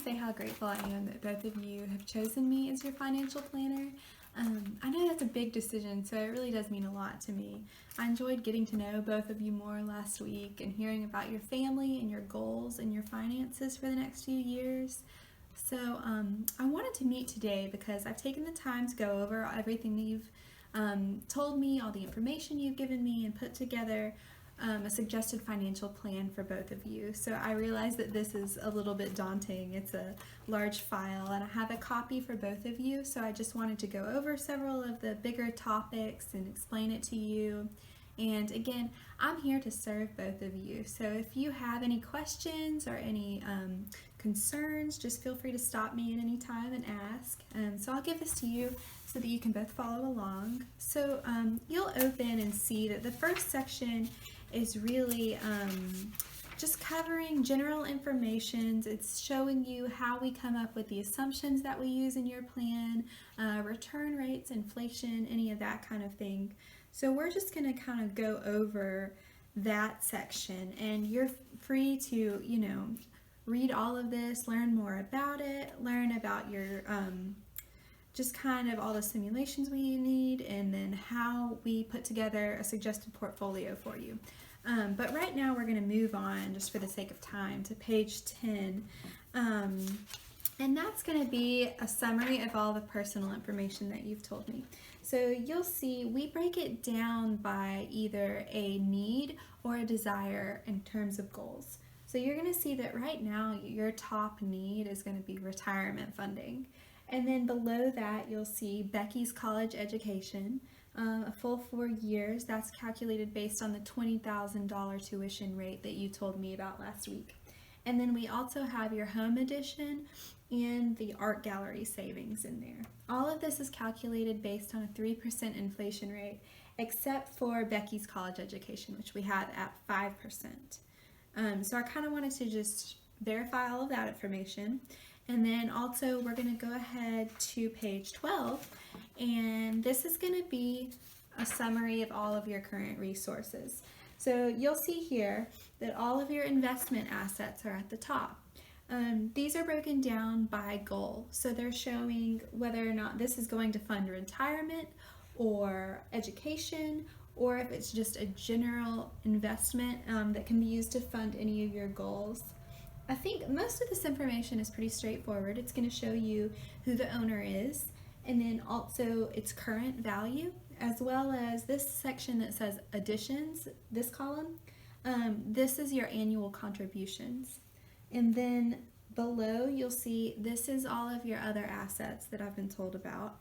to say how grateful I am that both of you have chosen me as your financial planner. I know that's a big decision, so it really does mean a lot to me. I enjoyed getting to know both of you more last week and hearing about your family and your goals and your finances for the next few years. So I wanted to meet today because I've taken the time to go over everything that you've told me, all the information you've given me, and put together a suggested financial plan for both of you. So I realize that this is a little bit daunting. It's a large file, and I have a copy for both of you. So I just wanted to go over several of the bigger topics and explain it to you. And again, I'm here to serve both of you. So if you have any questions or any concerns, just feel free to stop me at any time and ask. So I'll give this to you so that you can both follow along. So you'll open and see that the first section is really just covering general information. It's showing you how we come up with the assumptions that we use in your plan, return rates, inflation, any of that kind of thing. So we're just going to kind of go over that section, and you're free to, read all of this, learn more about it, learn about your just kind of all the simulations we need, and then how we put together a suggested portfolio for you. But right now we're going to move on, just for the sake of time, to page 10. And that's going to be a summary of all the personal information that you've told me. So you'll see we break it down by either a need or a desire in terms of goals. So you're going to see that right now your top need is going to be retirement funding. And then below that you'll see Becky's college education, a full 4 years. That's calculated based on the $20,000 tuition rate that you told me about last week. And then we also have your home edition and the art gallery savings in there. All of this is calculated based on a 3% inflation rate, except for Becky's college education, which we have at 5%. So I kind of wanted to just verify all of that information. And then also we're going to go ahead to page 12, and this is going to be a summary of all of your current resources. So you'll see here that all of your investment assets are at the top. These are broken down by goal. So they're showing whether or not this is going to fund retirement or education, or if it's just a general investment that can be used to fund any of your goals. I think most of this information is pretty straightforward. It's going to show you who the owner is, and then also its current value, as well as this section that says additions, this column. This is your annual contributions. And then below you'll see this is all of your other assets that I've been told about.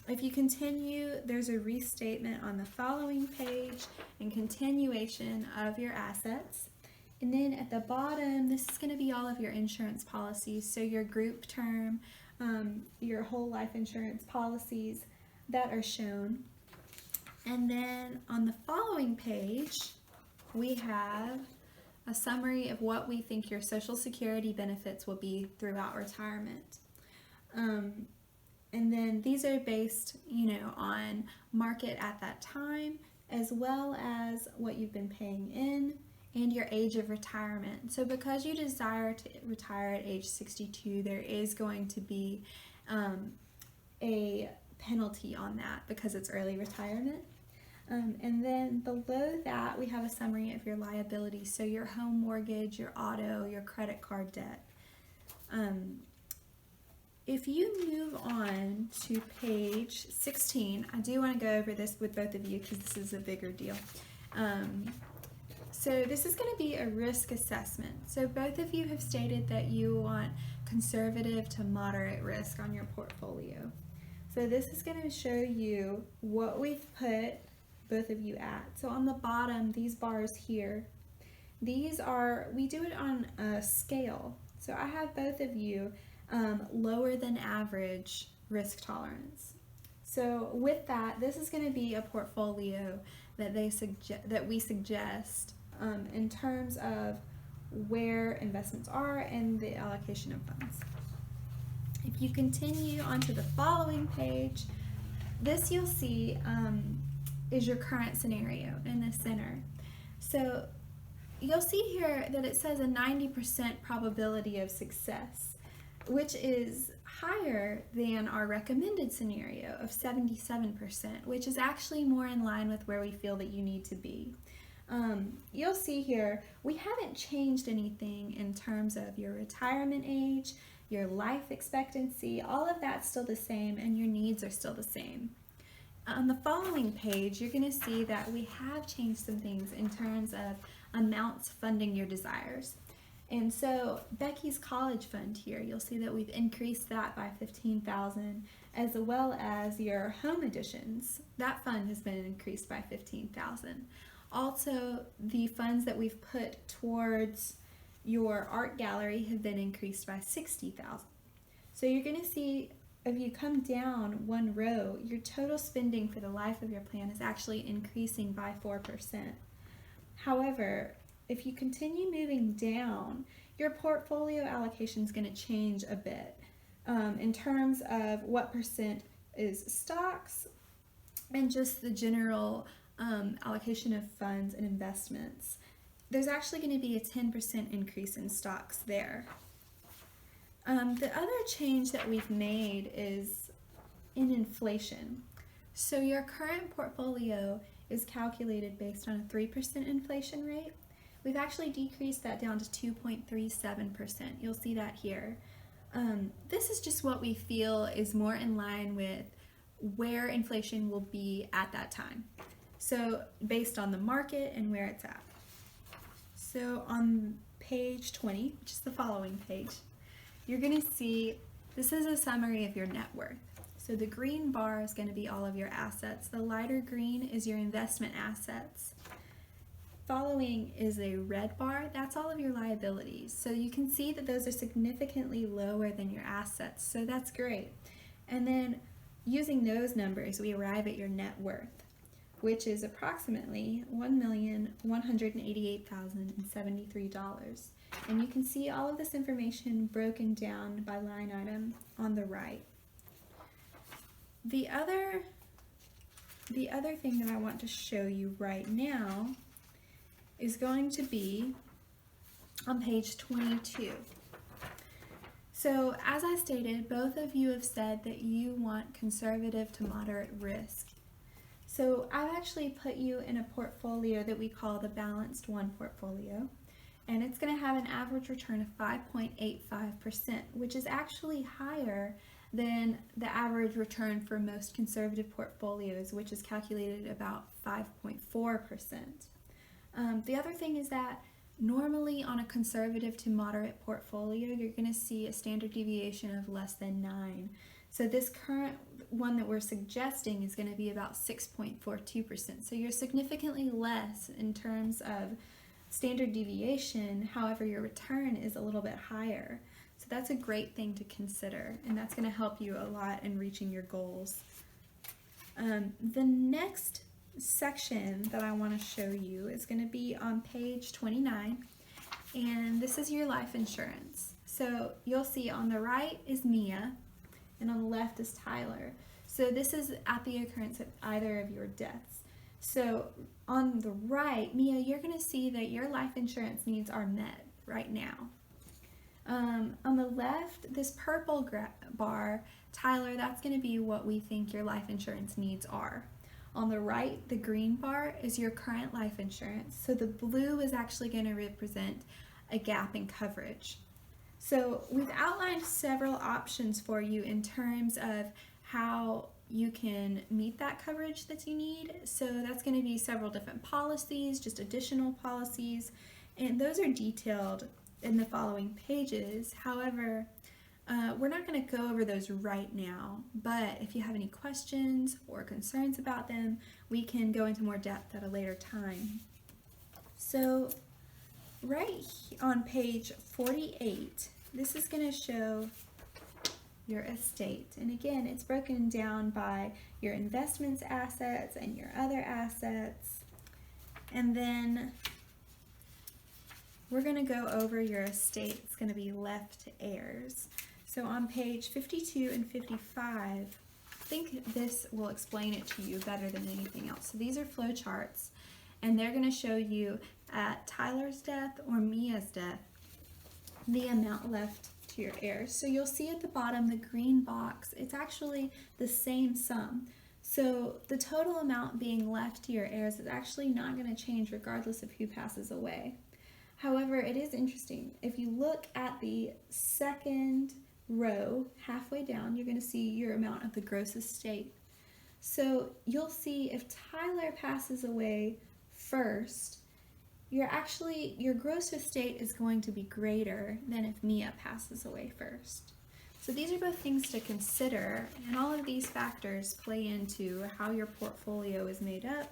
If you continue, there's a restatement on the following page and continuation of your assets. And then at the bottom, this is going to be all of your insurance policies, so your group term, your whole life insurance policies that are shown. And then on the following page, we have a summary of what we think your Social Security benefits will be throughout retirement. And then these are based, on market at that time, as well as what you've been paying in and your age of retirement. So because you desire to retire at age 62, there is going to be a penalty on that because it's early retirement. And then below that, we have a summary of your liabilities, so your home mortgage, your auto, your credit card debt. If you move on to page 16, I do want to go over this with both of you because this is a bigger deal. So this is going to be a risk assessment. So both of you have stated that you want conservative to moderate risk on your portfolio. So this is going to show you what we've put both of you at. So on the bottom, these bars here, we do it on a scale. So I have both of you lower than average risk tolerance. So with that, this is going to be a portfolio that we suggest in terms of where investments are and the allocation of funds. If you continue onto the following page, this you'll see is your current scenario in the center. So you'll see here that it says a 90% probability of success, which is higher than our recommended scenario of 77%, which is actually more in line with where we feel that you need to be. You'll see here, we haven't changed anything in terms of your retirement age, your life expectancy, all of that's still the same, and your needs are still the same. On the following page, you're going to see that we have changed some things in terms of amounts funding your desires. And so Becky's college fund here, you'll see that we've increased that by $15,000, as well as your home additions. That fund has been increased by $15,000. Also, the funds that we've put towards your art gallery have been increased by $60,000. So you're going to see, if you come down one row, your total spending for the life of your plan is actually increasing by 4%. However, if you continue moving down, your portfolio allocation is going to change a bit in terms of what percent is stocks and just the general allocation of funds and investments. There's actually going to be a 10% increase in stocks there. The other change that we've made is in inflation. So your current portfolio is calculated based on a 3% inflation rate. We've actually decreased that down to 2.37%. You'll see that here. This is just what we feel is more in line with where inflation will be at that time. So based on the market and where it's at. So on page 20, which is the following page, you're going to see this is a summary of your net worth. So the green bar is going to be all of your assets. The lighter green is your investment assets. Following is a red bar, that's all of your liabilities. So you can see that those are significantly lower than your assets, so that's great. And then using those numbers, we arrive at your net worth, which is approximately $1,188,073. And you can see all of this information broken down by line item on the right. The other thing that I want to show you right now is going to be on page 22. So as I stated, both of you have said that you want conservative to moderate risk. So I've actually put you in a portfolio that we call the Balanced One portfolio, and it's going to have an average return of 5.85%, which is actually higher than the average return for most conservative portfolios, which is calculated at about 5.4%. The other thing is that normally on a conservative to moderate portfolio, you're going to see a standard deviation of less than 9. So this current one that we're suggesting is going to be about 6.42%. So you're significantly less in terms of standard deviation, however your return is a little bit higher. So that's a great thing to consider, and that's going to help you a lot in reaching your goals. The next section that I want to show you is going to be on page 29, and this is your life insurance. So you'll see on the right is Mia, and on the left is Tyler. So this is at the occurrence of either of your deaths. So on the right, Mia, you're going to see that your life insurance needs are met right now. On the left, this purple bar, Tyler, that's going to be what we think your life insurance needs are. On the right, the green bar is your current life insurance. So the blue is actually going to represent a gap in coverage. So we've outlined several options for you in terms of how you can meet that coverage that you need. So that's going to be several different policies, just additional policies, and those are detailed in the following pages. However, we're not going to go over those right now, but if you have any questions or concerns about them, we can go into more depth at a later time. So right on page 48, this is going to show your estate. And again, it's broken down by your investments assets and your other assets. And then we're going to go over your estate. It's going to be left to heirs. So on page 52 and 55, I think this will explain it to you better than anything else. So these are flow charts, and they're going to show you at Tyler's death or Mia's death, the amount left to your heirs. So you'll see at the bottom, the green box, it's actually the same sum. So the total amount being left to your heirs is actually not going to change regardless of who passes away. However, it is interesting. If you look at the second row halfway down, you're going to see your amount of the gross estate. So you'll see if Tyler passes away first, your gross estate is going to be greater than if Mia passes away first. So these are both things to consider, and all of these factors play into how your portfolio is made up.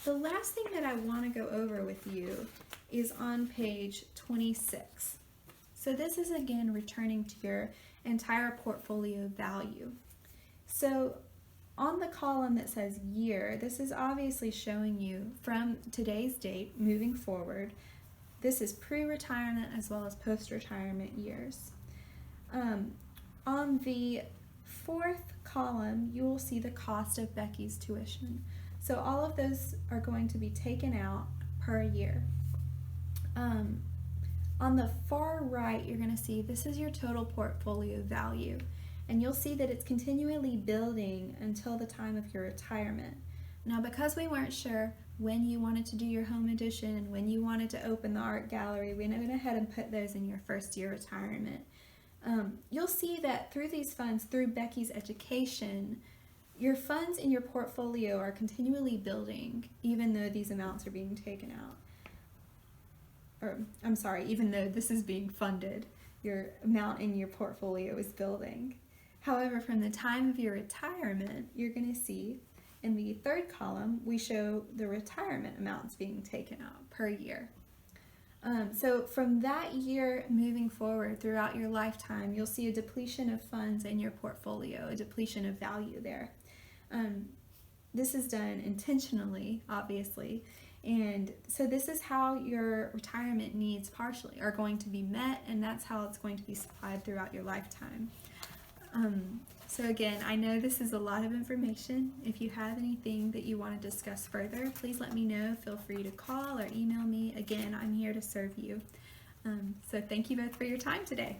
The last thing that I want to go over with you is on page 26. So this is again returning to your entire portfolio value. So on the column that says year, this is obviously showing you from today's date moving forward. This is pre-retirement as well as post-retirement years. On the fourth column, you will see the cost of Becky's tuition. So all of those are going to be taken out per year. On the far right, you're going to see this is your total portfolio value. And you'll see that it's continually building until the time of your retirement. Now, because we weren't sure when you wanted to do your home edition and when you wanted to open the art gallery, we went ahead and put those in your first year retirement. You'll see that through these funds, through Becky's education, your funds in your portfolio are continually building, even though these amounts are being taken out. Or, I'm sorry, even though this is being funded, your amount in your portfolio is building. However, from the time of your retirement, you're going to see in the third column, we show the retirement amounts being taken out per year. So from that year moving forward throughout your lifetime, you'll see a depletion of funds in your portfolio, a depletion of value there. This is done intentionally, obviously, and so this is how your retirement needs partially are going to be met, and that's how it's going to be supplied throughout your lifetime. So again, I know this is a lot of information. If you have anything that you want to discuss further, please let me know. Feel free to call or email me. Again, I'm here to serve you. So thank you both for your time today.